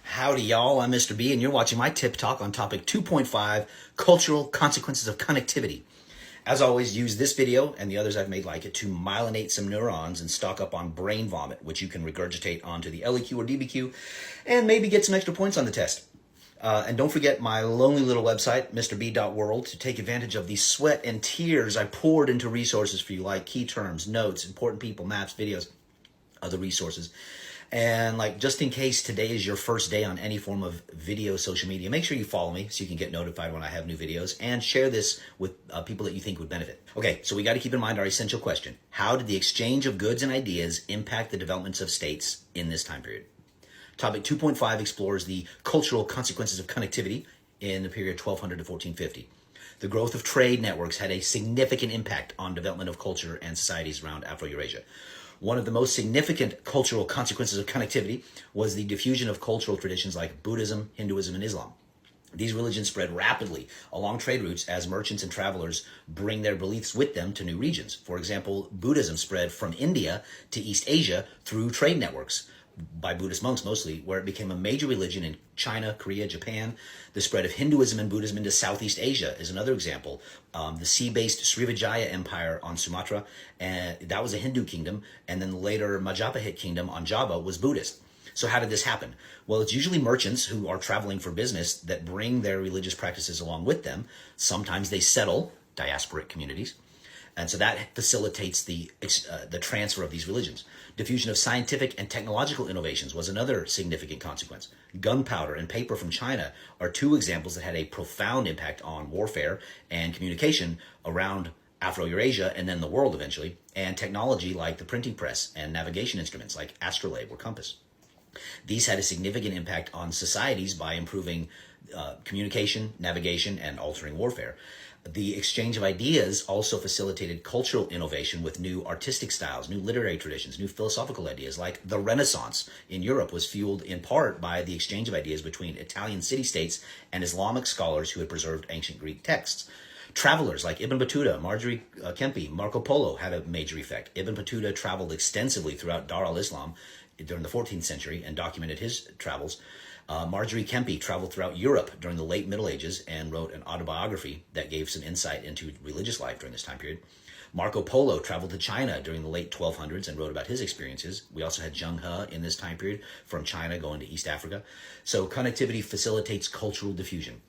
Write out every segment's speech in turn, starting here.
Howdy, y'all. I'm Mr. B, and you're watching my tip talk on topic 2.5, cultural consequences of connectivity. As always, use this video and the others I've made like it to myelinate some neurons and stock up on brain vomit, which you can regurgitate onto the LEQ or DBQ and maybe get some extra points on the test. And don't forget my lonely little website, mrb.world, to take advantage of the sweat and tears I poured into resources for you, like key terms, notes, important people, maps, videos, other resources. And like, just in case today is your first day on any form of video social media, make sure you follow me so you can get notified when I have new videos, and share this with people that you think would benefit. Okay, so we got to keep in mind our essential question. How did the exchange of goods and ideas impact the developments of states in this time period? Topic 2.5 explores the cultural consequences of connectivity in the period 1200 to 1450. The growth of trade networks had a significant impact on development of culture and societies around Afro-Eurasia. One of the most significant cultural consequences of connectivity was the diffusion of cultural traditions like Buddhism, Hinduism, and Islam. These religions spread rapidly along trade routes as merchants and travelers bring their beliefs with them to new regions. For example, Buddhism spread from India to East Asia through trade networks, by Buddhist monks mostly, where it became a major religion in China, Korea, Japan. The spread of Hinduism and Buddhism into Southeast Asia is another example. The sea-based Srivijaya Empire on Sumatra, and that was a Hindu kingdom, and then later Majapahit Kingdom on Java was Buddhist. So how did this happen? Well, it's usually merchants who are traveling for business that bring their religious practices along with them. Sometimes they settle diasporic communities. And so that facilitates the transfer of these religions. Diffusion of scientific and technological innovations was another significant consequence. Gunpowder and paper from China are two examples that had a profound impact on warfare and communication around Afro-Eurasia and then the world eventually, and technology like the printing press and navigation instruments like astrolabe or compass. These had a significant impact on societies by improving communication, navigation, and altering warfare. The exchange of ideas also facilitated cultural innovation with new artistic styles, new literary traditions, new philosophical ideas, like the Renaissance in Europe was fueled in part by the exchange of ideas between Italian city-states and Islamic scholars who had preserved ancient Greek texts. Travelers like Ibn Battuta, Marjorie Kempe, Marco Polo had a major effect. Ibn Battuta traveled extensively throughout Dar al-Islam during the 14th century and documented his travels. Marjorie Kempe traveled throughout Europe during the late Middle Ages and wrote an autobiography that gave some insight into religious life during this time period. Marco Polo traveled to China during the late 1200s and wrote about his experiences. We also had Zheng He in this time period from China going to East Africa. So connectivity facilitates cultural diffusion.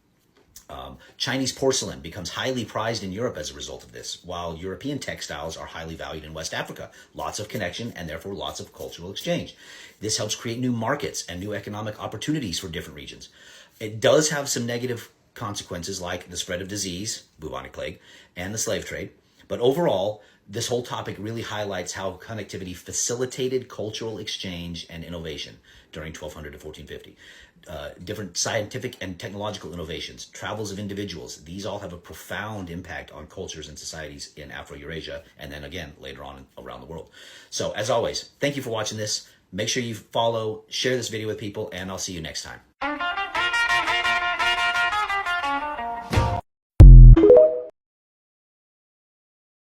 Chinese porcelain becomes highly prized in Europe as a result of this, while European textiles are highly valued in West Africa. Lots of connection and therefore lots of cultural exchange. This helps create new markets and new economic opportunities for different regions. It does have some negative consequences like the spread of disease, bubonic plague, and the slave trade. But overall, this whole topic really highlights how connectivity facilitated cultural exchange and innovation during 1200 to 1450. Different scientific and technological innovations, travels of individuals, these all have a profound impact on cultures and societies in Afro-Eurasia, and then again, later on around the world. So as always, thank you for watching this. Make sure you follow, share this video with people, and I'll see you next time.